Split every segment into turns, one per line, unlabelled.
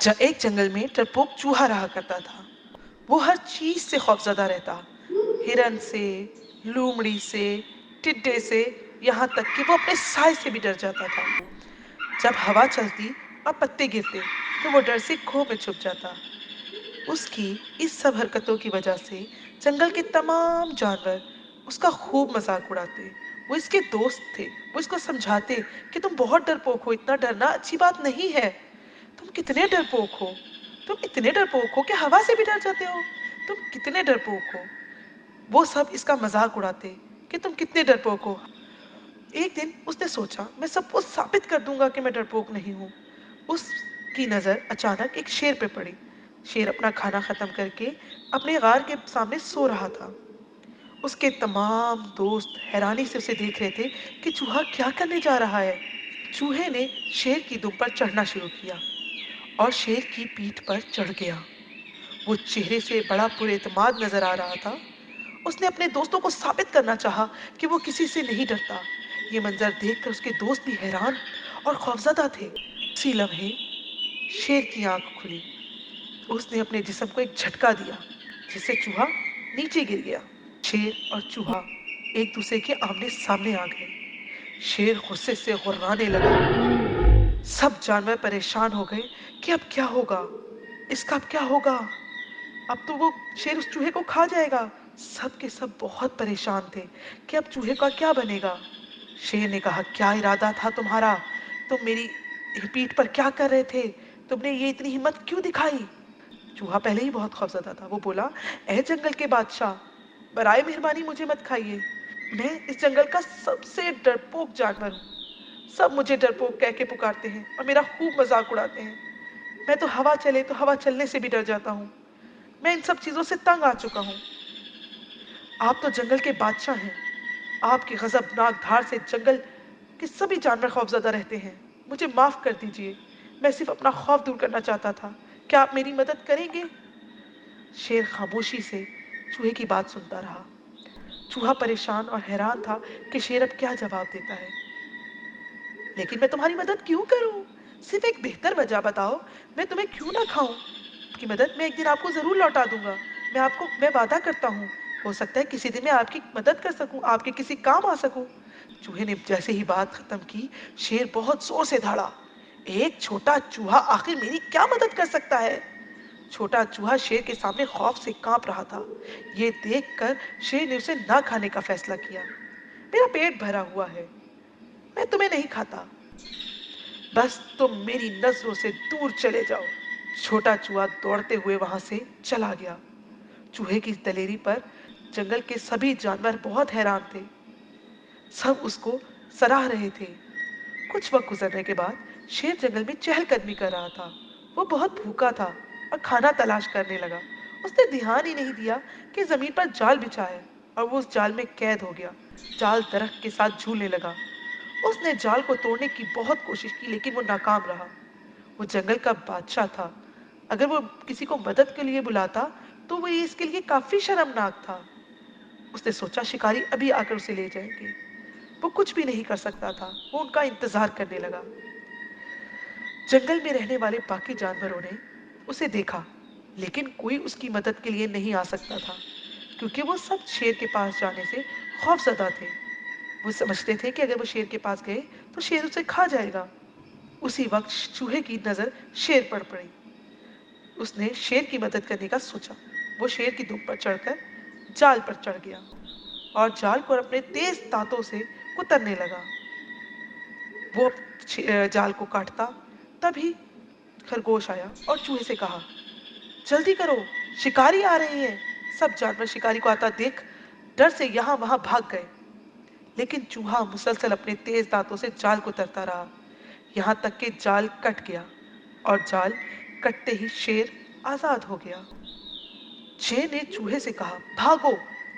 एक जंगल में डरपोक चूहा रहा करता था। वो हर चीज से खौफजदा रहता, हिरन से, लोमड़ी से, टिड्डे से, यहाँ तक कि वो अपने साय से भी डर जाता था। जब हवा चलती और पत्ते गिरते तो वो डर से खो में छुप जाता। उसकी इस सब हरकतों की वजह से जंगल के तमाम जानवर उसका खूब मजाक उड़ाते। वो इसके दोस्त थे। वो इसको समझाते कि तुम बहुत डरपोक हो, इतना डरना अच्छी बात नहीं है। तुम कितने डरपोक हो, तुम इतने डरपोक हो कि हवा से भी डर जाते हो। तुम कितने डरपोक हो। वो सब इसका मजाक उड़ाते कि तुम कितने डरपोक हो। एक दिन उसने सोचा, मैं सबको साबित कर दूंगा कि मैं डरपोक नहीं हूँ। उसकी नजर अचानक एक शेर पे पड़ी। शेर अपना खाना खत्म करके अपने गार के सामने सो रहा था। उसके तमाम दोस्त हैरानी से उसे देख रहे थे कि चूहा क्या करने जा रहा है। चूहे ने शेर की दुम पर चढ़ना शुरू किया और शेर की पीठ पर चढ़ गया। वो चेहरे से बड़ा पुरएतमाद नजर आ रहा था। उसने अपने दोस्तों को साबित करना चाहा कि वो किसी से नहीं डरता। ये मंजर देखकर उसके दोस्त भी हैरान और खौफजदा थे। उसी लम्हे शेर की आंख खुली। उसने अपने जिस्म को एक झटका दिया जिससे चूहा नीचे गिर गया। शेर और चूहा एक दूसरे के आमने सामने आ गए। शेर गुस्से से गुर्राने लगा। सब जानवर परेशान हो गए कि अब क्या होगा, इसका अब क्या होगा। अब तो वो शेर उस चूहे को खा जाएगा। सब के सब बहुत परेशान थे कि अब चूहे का क्या बनेगा। शेर ने कहा, क्या इरादा था तुम्हारा? तुम मेरी पीठ पर क्या कर रहे थे? तुमने ये इतनी हिम्मत क्यों दिखाई? चूहा पहले ही बहुत खौफजदा था। वो बोला, ए जंगल के बादशाह, बराए मेहरबानी मुझे मत खाइए। मैं इस जंगल का सबसे डरपोक जानवर हूँ। सब मुझे डरपोक कह के पुकारते हैं और मेरा खूब मजाक उड़ाते हैं। मैं तो हवा चले तो हवा चलने से भी डर जाता हूँ। मैं इन सब चीजों से तंग आ चुका हूँ। आप तो जंगल के बादशाह हैं। आपकी गजबनाक धार से जंगल के सभी जानवर खौफजदा रहते हैं। मुझे माफ कर दीजिए। मैं सिर्फ अपना खौफ दूर करना चाहता था। क्या आप मेरी मदद करेंगे? शेर खामोशी से चूहे की बात सुनता रहा। चूहा परेशान और हैरान था कि शेर अब क्या जवाब देता है। लेकिन मैं तुम्हारी मदद क्यों करूं? सिर्फ एक बेहतर वजह बताओ। मैं तुम्हें क्यों ना खाऊं? आपकी मदद मैं एक दिन आपको जरूर लौटा दूंगा। मैं वादा करता हूँ। हो सकता है किसी दिन मैं आपकी मदद कर सकूं, आपके किसी काम आ सकूं। चूहे ने जैसे ही बात खत्म की, शेर बहुत जोर से दौड़ा। एक छोटा चूहा आखिर मेरी क्या मदद कर सकता है? छोटा चूहा शेर के सामने खौफ से कांप रहा था। ये देखकर शेर ने उसे ना खाने का फैसला किया। मेरा पेट भरा हुआ है, मैं तुम्हें नहीं खाता। बस तुम मेरी नजरों से दूर चले जाओ। छोटा चूहा दौड़ते हुए वहां से चला गया। चूहे की दलेरी पर जंगल के सभी जानवर बहुत हैरान थे। सब उसको सराह रहे थे। कुछ वक्त गुजरने के बाद शेर जंगल में चहलकदमी कर रहा था। वो बहुत भूखा था और खाना तलाश करने लगा। उसने ध्यान ही नहीं दिया कि जमीन पर जाल बिछा है और वो उस जाल में कैद हो गया। जाल दरख्त के साथ झूलने लगा। उसने जाल को तोड़ने की बहुत कोशिश की लेकिन वो नाकाम रहा। वो जंगल का बादशाह था। अगर वो किसी को मदद के लिए बुलाता तो वो ये इसके लिए काफी शर्मनाक था। उसने सोचा शिकारी अभी आकर उसे ले जाएंगे। वो कुछ भी नहीं कर सकता था। वो उनका इंतजार करने लगा। जंगल में रहने वाले बाकी जानवरों ने उसे देखा लेकिन कोई उसकी मदद के लिए नहीं आ सकता था क्योंकि वो सब शेर के पास जाने से खौफजदा थे। वो समझते थे कि अगर वो शेर के पास गए तो शेर उसे खा जाएगा। उसी वक्त चूहे की नजर शेर पर पड़ी। उसने शेर की मदद करने का सोचा। वो शेर की दुम पर चढ़कर जाल पर चढ़ गया और जाल को अपने तेज दांतों से कुतरने लगा। वो जाल को काटता तभी खरगोश आया और चूहे से कहा, जल्दी करो, शिकारी आ रहे हैं। सब जानवर शिकारी को आता देख डर से यहां वहां भाग गए। लेकिन चूहा मुसलसल अपने तेज दांतों से जाल को तरता रहा यहां तक कि जाल कट गया और जाल कटते ही शेर आजाद हो गया। शेर ने चूहे से कहा, भागो,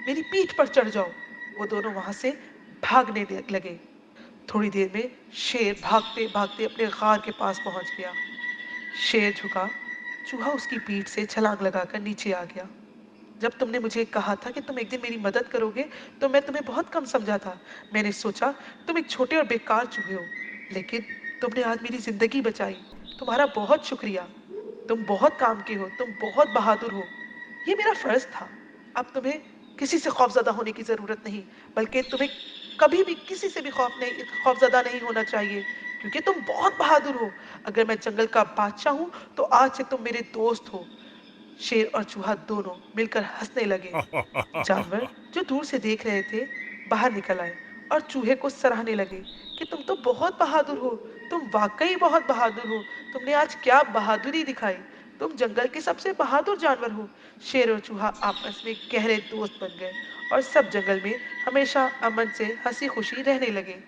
मेरी पीठ पर चढ़ जाओ। वो दोनों वहां से भागने लगे। थोड़ी देर में शेर भागते भागते अपने गार के पास पहुंच गया। शेर झुका। चूहा उसकी पीठ से छलांग लगाकर नीचे आ गया। जब तुमने मुझे कहा था कि तुम एक दिन मेरी मदद करोगे तो मैं तुम्हें बहुत कम समझा था। मैंने सोचा तुम एक छोटे और बेकार चूहे हो, लेकिन तुमने आज मेरी जिंदगी बचाई। तुम्हारा बहुत शुक्रिया। तुम बहुत काम की हो, तुम बहुत बहादुर हो। ये मेरा फर्ज था। अब तुम्हें किसी से खौफज़दा होने की ज़रूरत नहीं, बल्कि तुम्हें कभी भी किसी से भी खौफज़दा नहीं होना चाहिए, क्योंकि तुम बहुत बहादुर हो। अगर मैं जंगल का बादशाह हूँ, तो आज से तुम मेरे दोस्त हो। शेर और चूहा दोनों मिलकर हंसने लगे। जानवर जो दूर से देख रहे थे बाहर निकल आए और चूहे को सराहने लगे कि तुम तो बहुत बहादुर हो, तुम वाकई बहुत बहादुर हो। तुमने आज क्या बहादुरी दिखाई, तुम जंगल के सबसे बहादुर जानवर हो। शेर और चूहा आपस में गहरे दोस्त बन गए और सब जंगल में हमेशा अमन से हंसी खुशी रहने लगे।